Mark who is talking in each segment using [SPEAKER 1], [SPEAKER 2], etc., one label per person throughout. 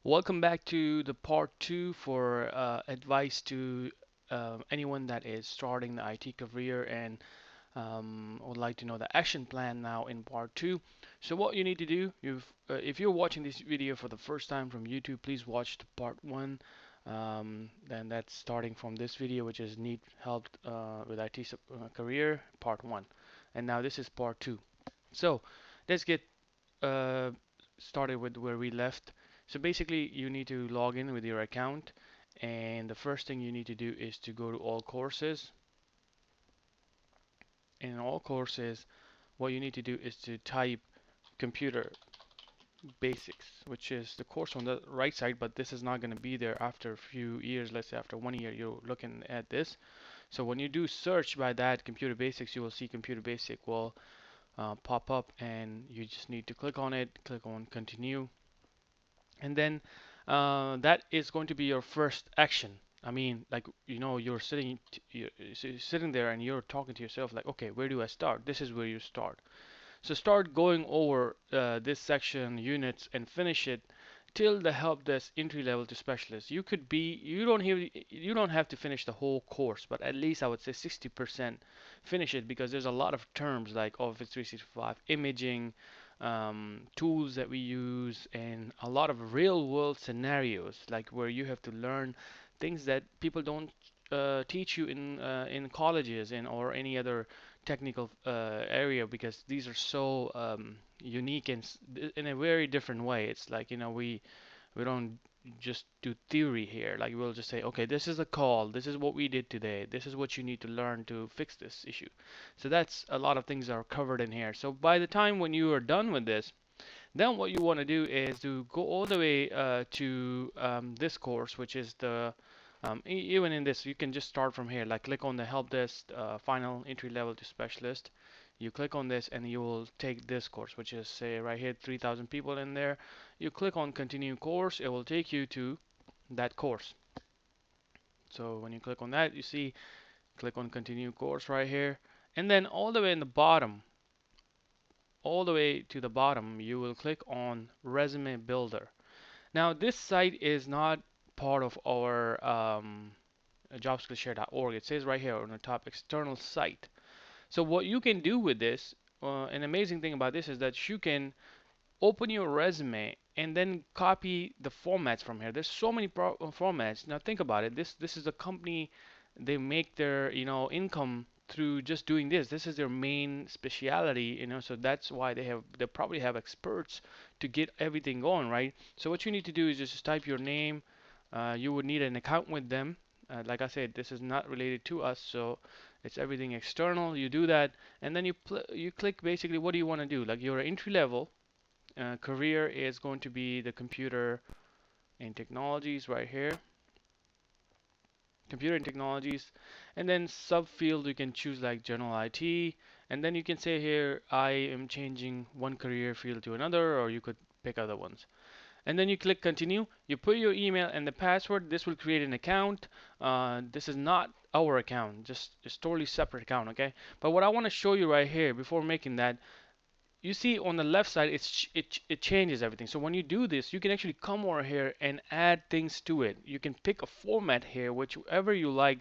[SPEAKER 1] Welcome back to the part two for advice to anyone that is starting the IT career and would like to know the action plan now in part two. So what you need to do, if you're watching this video for the first time from YouTube, please watch the part one. Then that's starting from this video, which is need help with IT career, part one. And now this is part two. So let's get uh, started with where we left. So basically, you need to log in with your account, and the first thing you need to do is to go to all courses. In all courses, what you need to do is to type computer basics, which is the course on the right side, but this is not going to be there after a few years. Let's say after 1 year, you're looking at this. So when you do search by that computer basics, you will see computer basic will pop up, and you just need to click on it, click on continue, and then that is going to be your first action. I mean, like you're sitting there and you're talking to yourself like, okay, where do I start? This is where you start. So start going over this section, units, and finish it till the help desk entry level to specialist. You don't have to finish the whole course, but at least I would say 60% finish it because there's a lot of terms like Office 365, imaging, tools that we use, and a lot of real world scenarios like where you have to learn things that people don't teach you in colleges and or any other technical area because these are so unique and in a very different way. It's like we don't just do theory here. Like we'll just say, okay, this is a call. This is what we did today. This is what you need to learn to fix this issue. So that's a lot of things are covered in here. So by the time when you are done with this, then what you want to do is to go all the way to this course, which is the even in this, you can just start from here. Like click on the help desk, final entry level to specialist. You click on this and you will take this course, which is say right here, 3,000 people in there. You click on continue course, it will take you to that course. So when you click on that, you see, click on continue course right here. And then all the way in the bottom, all the way to the bottom, you will click on resume builder. Now this site is not part of our jobskillshare.org. It says right here on the top, external site. So what you can do with this, an amazing thing about this is that you can open your resume and then copy the formats from here. There's so many formats. Now think about it. This is a company. They make their income through just doing this. This is their main speciality. So that's why they probably have experts to get everything going, right? So what you need to do is just type your name. You would need an account with them. Like I said, this is not related to us, so it's everything external. You do that, and then you click basically what do you want to do. Like your entry level career is going to be the computer and technologies right here, computer and technologies, and then subfield you can choose like general IT, and then you can say here I am changing one career field to another, or you could pick other ones. And then you click continue. You put your email and the password. This will create an account. This is not our account, just it's totally separate account, okay? But what I want to show you right here before making that, you see on the left side it changes everything. So when you do this, you can actually come over here and add things to it. You can pick a format here whichever you like.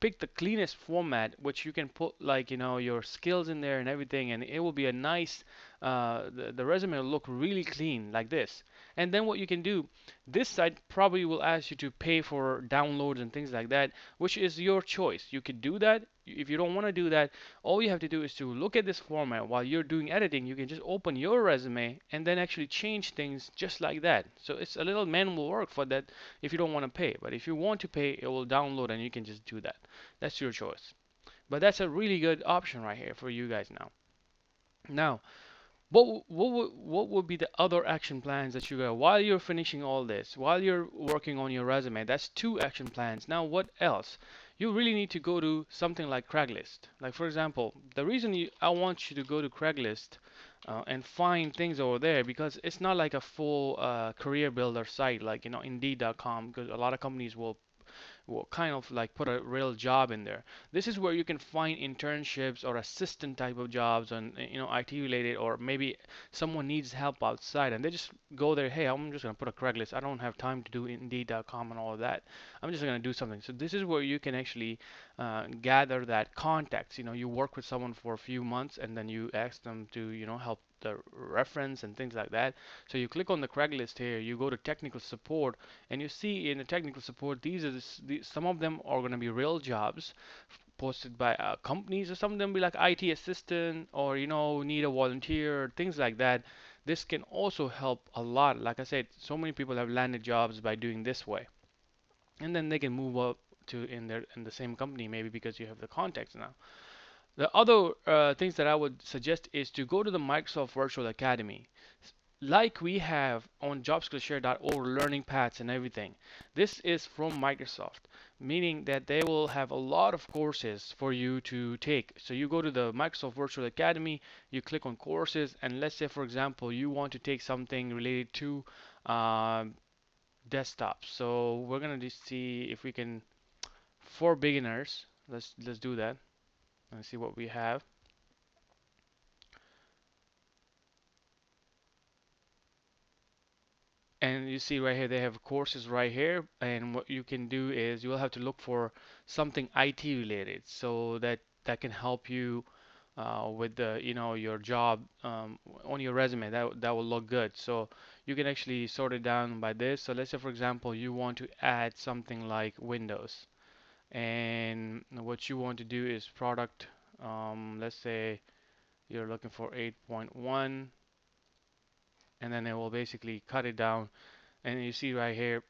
[SPEAKER 1] Pick the cleanest format which you can put like your skills in there and everything, and it will be a nice the resume will look really clean like this. And then what you can do, this site probably will ask you to pay for downloads and things like that, which is your choice. You could do that. If you don't want to do that, all you have to do is to look at this format. While you're doing editing, you can just open your resume and then actually change things just like that. So it's a little manual work for that if you don't want to pay. But if you want to pay, it will download and you can just do that. That's your choice. But that's a really good option right here for you guys now. Now, what would be the other action plans that you got while you're finishing all this, while you're working on your resume? That's two action plans. Now, what else? You really need to go to something like Craigslist. Like for example, the reason I want you to go to Craigslist and find things over there because it's not like a full career builder site like Indeed.com, because a lot of companies will kind of like put a real job in there. This is where you can find internships or assistant type of jobs on IT related, or maybe someone needs help outside and they just go there. Hey, I'm just gonna put a Craigslist. I don't have time to do Indeed.com and all of that. I'm just gonna do something. So this is where you can actually gather that contacts. You work with someone for a few months and then you ask them to help the reference and things like that. So you click on the Craigslist here, you go to technical support, and you see in the technical support, some of them are going to be real jobs posted by companies, or some of them be like IT assistant, or need a volunteer, things like that. This can also help a lot. Like I said, so many people have landed jobs by doing this way, and then they can move up to in the same company maybe because you have the contacts now. The other things that I would suggest is to go to the Microsoft Virtual Academy like we have on jobskillshare.org learning paths and everything. This is from Microsoft, meaning that they will have a lot of courses for you to take. So you go to the Microsoft Virtual Academy, you click on courses, and let's say, for example, you want to take something related to uh, desktop. So we're gonna just see if we can, for beginners, let's do that and see what we have. And you see right here, they have courses right here. And what you can do is you will have to look for something IT related, so that can help you with your job on your resume. That will look good. So you can actually sort it down by this. So let's say, for example, you want to add something like Windows, and what you want to do is product. Let's say you're looking for 8.1, and then it will basically cut it down. And you see right here,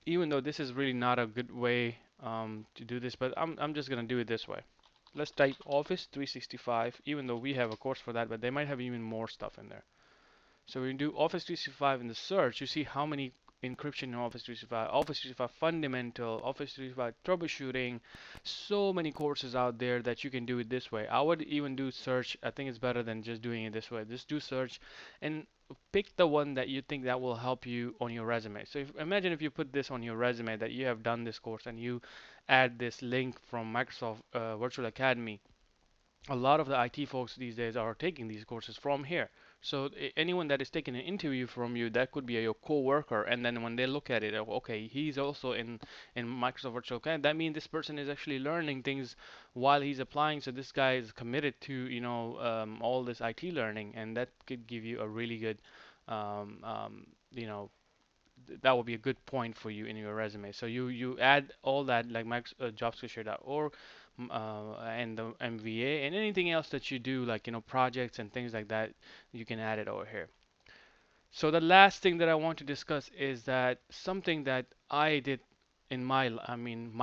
[SPEAKER 1] even though this is really not a good way to do this, but I'm just gonna do it this way. Let's type Office 365, even though we have a course for that, but they might have even more stuff in there. So when you do Office 365 in the search, you see how many encryption in Office 365, Office 365 Fundamental, Office 365 Troubleshooting, so many courses out there that you can do it this way. I would even do search. I think it's better than just doing it this way. Just do search and pick the one that you think that will help you on your resume. So imagine if you put this on your resume that you have done this course and you add this link from Microsoft Virtual Academy. A lot of the IT folks these days are taking these courses from here. So anyone that is taking an interview from you, that could be your coworker, and then when they look at it, oh, okay, he's also in Microsoft Virtual Academy. That means this person is actually learning things while he's applying. So this guy is committed to all this IT learning, and that could give you a really good um, um, you know that would be a good point for you in your resume. So you add all that like jobskillshare.org and the MVA and anything else that you do, like projects and things like that, you can add it over here. So the last thing that I want to discuss is that something that I did in my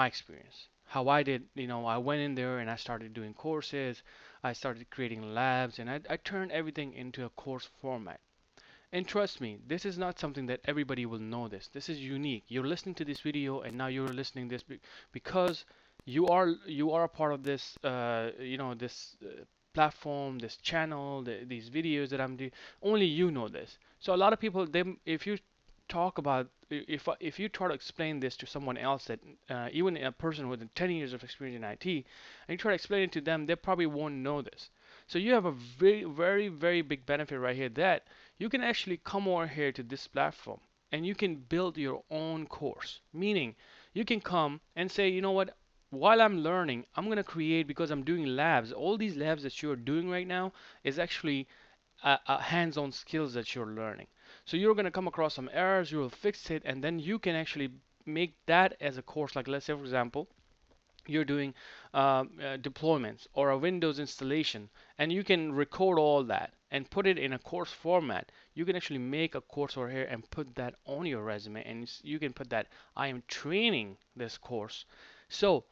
[SPEAKER 1] experience. How I did, I went in there and I started doing courses, I started creating labs, and I turned everything into a course format. And trust me, this is not something that everybody will know this. This is unique. You're listening to this video and now you're listening this because you are a part of this this platform, this channel, these videos that I'm doing. Only you know this. So a lot of people, if you talk about if you try to explain this to someone else that even a person with 10 years of experience in IT, and you try to explain it to them, they probably won't know this. So you have a very, very, very big benefit right here that you can actually come over here to this platform and you can build your own course. Meaning, you can come and say, you know what, while I'm learning, I'm going to create, because I'm doing labs. All these labs that you're doing right now is actually hands-on skills that you're learning. So you're going to come across some errors, you will fix it, and then you can actually make that as a course. Like, let's say, for example, you're doing deployments or a Windows installation, and you can record all that and put it in a course format. You can actually make a course over here and put that on your resume, and you can put that I am training this course. So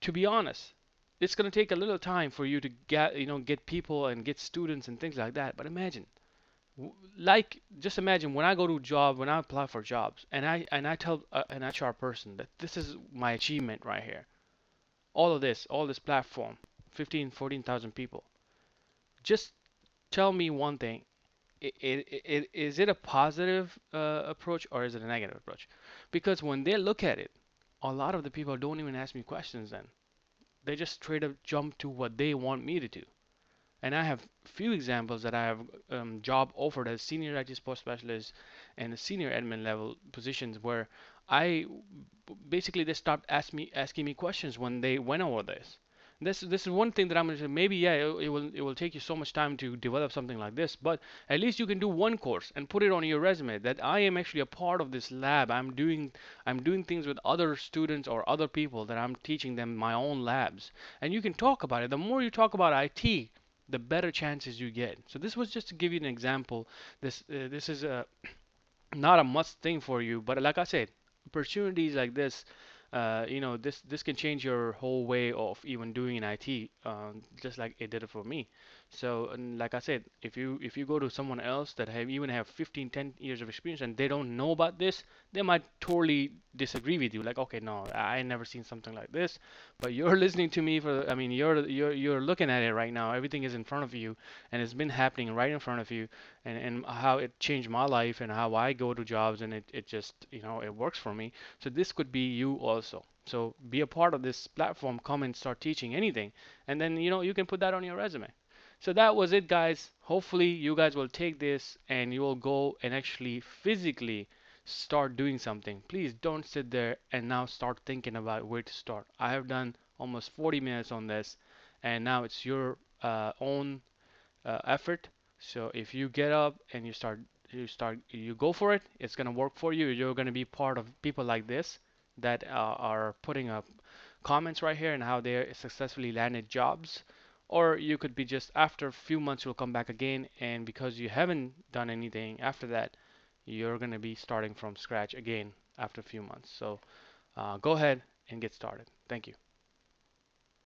[SPEAKER 1] to be honest, it's going to take a little time for you to get people and get students and things like that. But imagine, like, just imagine when I go to a job, when I apply for jobs, and I tell an HR person that this is my achievement right here, all this platform, 15, 14,000 people. Just tell me one thing. Is it a positive approach or is it a negative approach? Because when they look at it, a lot of the people don't even ask me questions then. They just straight up jump to what they want me to do. And I have few examples that I have job offered as senior IT support specialist and senior admin level positions where I basically they stopped asking me questions when they went over this. This is one thing that I'm gonna say. Maybe yeah, it will take you so much time to develop something like this, but at least you can do one course and put it on your resume that I am actually a part of this lab. I'm doing things with other students or other people that I'm teaching them my own labs, and you can talk about it. The more you talk about IT, the better chances you get. So this was just to give you an example. This is not a must thing for you, but like I said, opportunities like this, this can change your whole way of even doing in IT, just like it did it for me. So, and like I said, if you go to someone else that have 15, 10 years of experience and they don't know about this, they might totally disagree with you. Like, okay, no, I never seen something like this. But you're listening to me I mean, you're looking at it right now. Everything is in front of you, and it's been happening right in front of you, and how it changed my life and how I go to jobs and it just it works for me. So this could be you also. So be a part of this platform, come and start teaching anything, and then you can put that on your resume. So that was it, guys. Hopefully you guys will take this and you will go and actually physically start doing something. Please don't sit there and now start thinking about where to start. I have done almost 40 minutes on this, and now it's your own effort. So if you get up and you go for it, it's gonna work for you. You're gonna be part of people like this that are putting up comments right here and how they successfully landed jobs. Or you could be just after a few months you'll come back again, and because you haven't done anything after that, you're gonna be starting from scratch again after a few months. So go ahead and get started. Thank you.